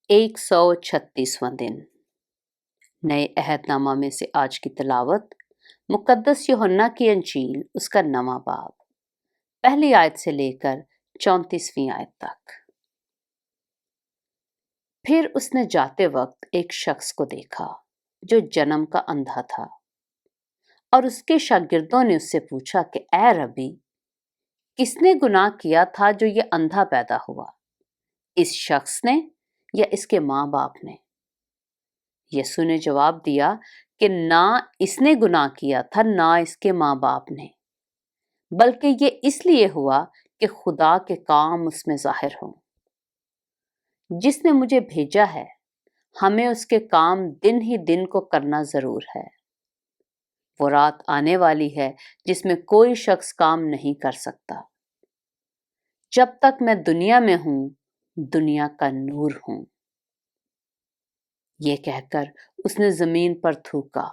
136वां दिन। नए अहदनामा में से आज की तिलावत मुकद्दस यूहन्ना की अंजील उसका 9वां बाब, पहली आयत से लेकर 34वीं आयत तक। फिर उसने जाते वक्त एक शख्स को देखा जो जन्म का अंधा था, और उसके शागिर्दों ने उससे पूछा कि ऐ रब्बी, किसने गुनाह किया था जो ये अंधा पैदा हुआ, इस शख्स ने या इसके माँ बाप ने? यीशु ने जवाब दिया कि ना इसने गुनाह किया था ना इसके माँ बाप ने, बल्कि ये इसलिए हुआ कि खुदा के काम उसमें जाहिर हों। जिसने मुझे भेजा है, हमें उसके काम दिन ही दिन को करना जरूर है। वो रात आने वाली है जिसमें कोई शख्स काम नहीं कर सकता। जब तक मैं दुनिया में हूं, दुनिया का नूर हूं। ये कहकर उसने जमीन पर थूका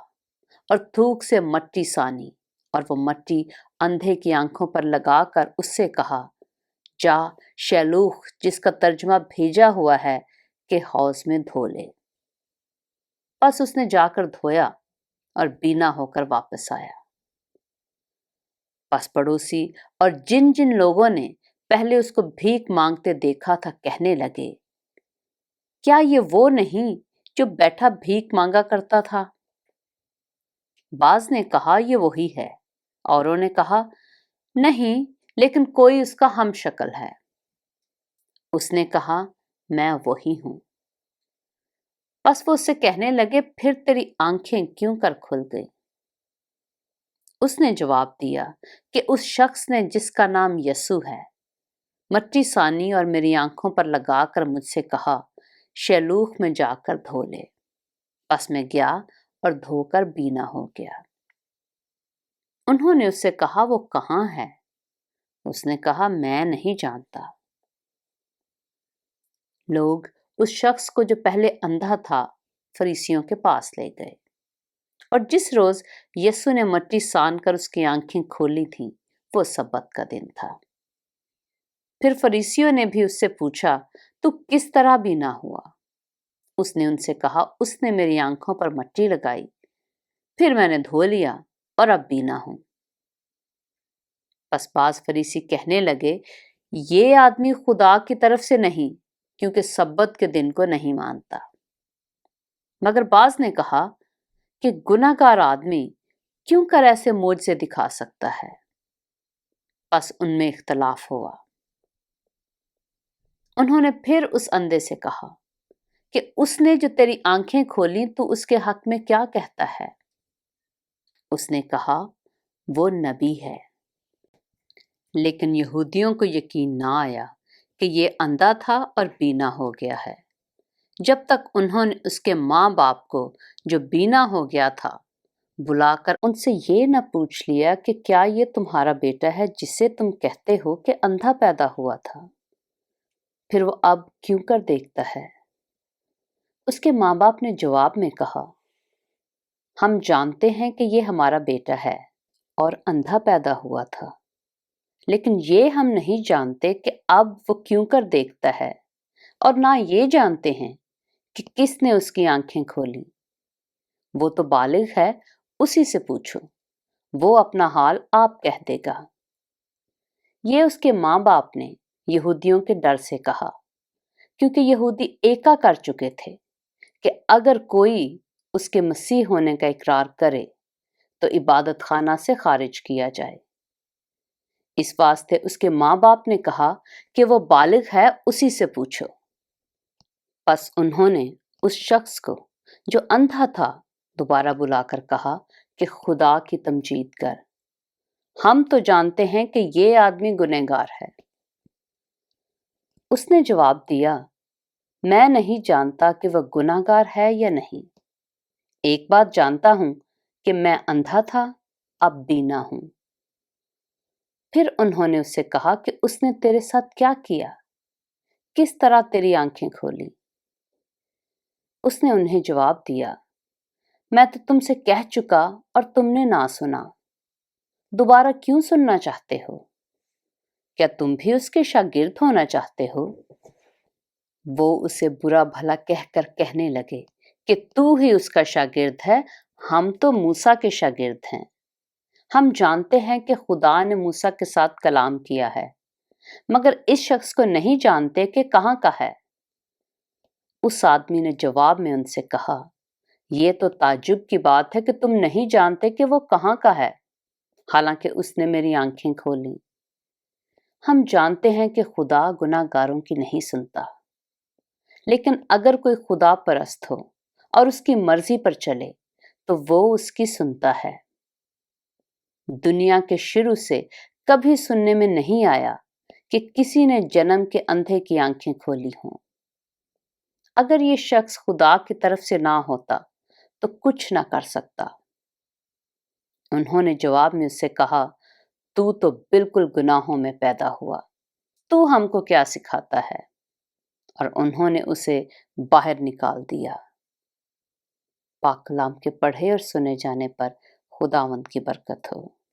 और थूक से मट्टी सानी, और वो मट्टी अंधे की आंखों पर लगाकर उससे कहा, जा शैलूख, जिसका तर्जुमा भेजा हुआ है, कि हौज में धो ले। बस उसने जाकर धोया और बीना होकर वापस आया। बस पड़ोसी और जिन जिन लोगों ने पहले उसको भीख मांगते देखा था कहने लगे, क्या ये वो नहीं जो बैठा भीख मांगा करता था? बाज ने कहा, ये वही है। औरों ने कहा, नहीं, लेकिन कोई उसका हम शक्ल है। उसने कहा, मैं वही हूं। बस वो उससे कहने लगे, फिर तेरी आंखें क्यों कर खुल गई? उसने जवाब दिया कि उस शख्स ने जिसका नाम यीशु है, मट्टी सानी और मेरी आंखों पर लगाकर मुझसे कहा, शैलूख में जाकर धो ले। बस मैं गया और धोकर बीना हो गया। उन्होंने उससे कहा, वो कहाँ है? उसने कहा, मैं नहीं जानता। लोग उस शख्स को जो पहले अंधा था फरीसियों के पास ले गए, और जिस रोज यीशु ने मट्टी सान कर उसकी आंखें खोली थी, वो सब्बत का दिन था। फिर फरीसियों ने भी उससे पूछा, तू किस तरह बीना हुआ? उसने उनसे कहा, उसने मेरी आंखों पर मट्टी लगाई, फिर मैंने धो लिया और अब बीना हूं। बस बाज फरीसी कहने लगे, ये आदमी खुदा की तरफ से नहीं, क्योंकि सब्बत के दिन को नहीं मानता। मगर बाज ने कहा कि गुनाहगार आदमी क्यों कर ऐसे मोजज़े दिखा सकता है? बस उनमें इख्तलाफ हुआ। उन्होंने फिर उस अंधे से कहा कि उसने जो तेरी आंखें खोली, तू उसके हक में क्या कहता है? उसने कहा, वो नबी है। लेकिन यहूदियों को यकीन ना आया कि ये अंधा था और बीना हो गया है, जब तक उन्होंने उसके माँ बाप को जो बीना हो गया था बुलाकर उनसे ये न पूछ लिया कि क्या ये तुम्हारा बेटा है जिसे तुम कहते हो कि अंधा पैदा हुआ था? फिर वो अब क्यों कर देखता है? उसके माँ बाप ने जवाब में कहा, हम जानते हैं कि ये हमारा बेटा है और अंधा पैदा हुआ था, लेकिन ये हम नहीं जानते कि अब वो क्यों कर देखता है, और ना ये जानते हैं कि किसने उसकी आंखें खोली। वो तो बालिग है, उसी से पूछो, वो अपना हाल आप कह देगा। ये उसके माँ बाप ने यहूदियों के डर से कहा, क्योंकि यहूदी एका कर चुके थे कि अगर कोई उसके मसीह होने का इकरार करे तो इबादत खाना से खारिज किया जाए। इस वास्ते उसके माँ बाप ने कहा कि वो बालिग है, उसी से पूछो। बस उन्होंने उस शख्स को जो अंधा था दोबारा बुलाकर कहा कि खुदा की तमजीद कर, हम तो जानते हैं कि ये आदमी गुनहगार है। उसने जवाब दिया, मैं नहीं जानता कि वह गुनाहगार है या नहीं। एक बात जानता हूं कि मैं अंधा था, अब बीना हूं। फिर उन्होंने उससे कहा कि उसने तेरे साथ क्या किया, किस तरह तेरी आंखें खोली? उसने उन्हें जवाब दिया, मैं तो तुमसे कह चुका और तुमने ना सुना। दोबारा क्यों सुनना चाहते हो? क्या तुम भी उसके शागिर्द होना चाहते हो? وہ اسے برا بھلا کہہ کر کہنے لگے کہ تو ہی اس کا شاگرد ہے، ہم تو موسیٰ کے شاگرد ہیں۔ ہم جانتے ہیں کہ خدا نے موسیٰ کے ساتھ کلام کیا ہے، مگر اس شخص کو نہیں جانتے کہ کہاں کا ہے۔ اس آدمی نے جواب میں ان سے کہا، یہ تو تعجب کی بات ہے کہ تم نہیں جانتے کہ وہ کہاں کا ہے، حالانکہ اس نے میری آنکھیں کھولیں۔ ہم جانتے ہیں کہ خدا گناہ گاروں کی نہیں سنتا، لیکن اگر کوئی خدا پرست ہو اور اس کی مرضی پر چلے تو وہ اس کی سنتا ہے۔ دنیا کے شروع سے کبھی سننے میں نہیں آیا کہ کسی نے جنم کے اندھے کی آنکھیں کھولی ہوں۔ اگر یہ شخص خدا کی طرف سے نہ ہوتا تو کچھ نہ کر سکتا۔ انہوں نے جواب میں اس سے کہا، تو بالکل گناہوں میں پیدا ہوا، تو ہم کو کیا سکھاتا ہے؟ اور انہوں نے اسے باہر نکال دیا۔ پاک کلام کے پڑھے اور سنے جانے پر خداوند کی برکت ہو۔